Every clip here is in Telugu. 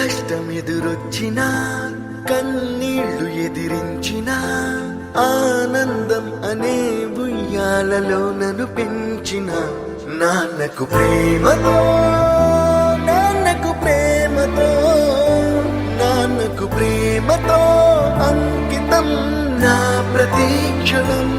కష్టమెదురొచ్చినా కన్నీళ్లు ఎదిరించినా ఆనందం అనే ఉయ్యాలలో నన్ను పెంచిన నాన్నకు ప్రేమతో నాన్నకు ప్రేమతో నాన్నకు ప్రేమతో అంకితం నా ప్రతీక్షణం.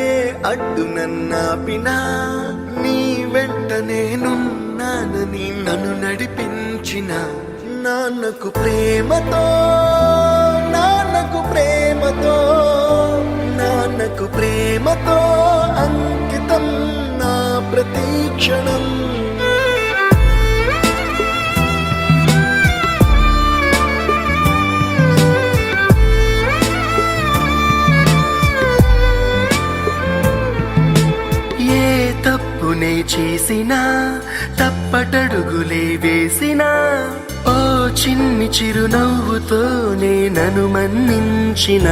ఏ అడ్డు నన్నాపినా నీ వెంట నేనున్నానని నన్ను నడిపించిన నాన్నకు ప్రేమతో నాన్నకు ప్రేమతో నాన్నకు ప్రేమతో అంకితం నా ప్రతీక్షణం. తప్పునే చేసినా తప్పటడుగులే వేసినా ఓ చిన్ని చిరునవ్వుతోనే నన్ను మన్నించిన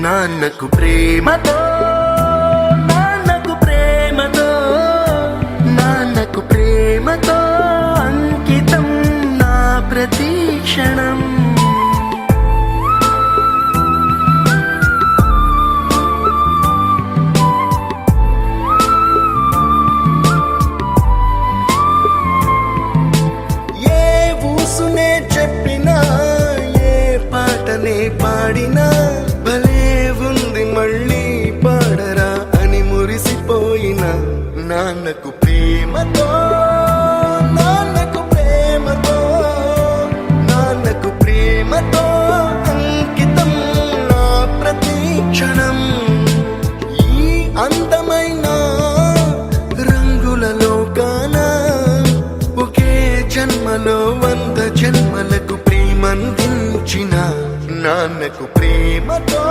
నాన్నకు ప్రేమతో నాన్నకు ప్రేమతో నాన్నకు ప్రేమతో అంకితం నా ప్రతీక్షణం. పాడినా భలే ఉంది మళ్ళీ పాడరా అని మురిసిపోయిన నాన్నకు ప్రేమతో నాన్నకు ప్రేమతో నాన్నకు ప్రేమతో అంకితం నా ప్రతీక్షణం. ఈ అందమైన రంగుల లోకాన ఒకే జన్మలో 100 జన్మలకు ప్రేమందించిన నాన్నకు ప్రేమతో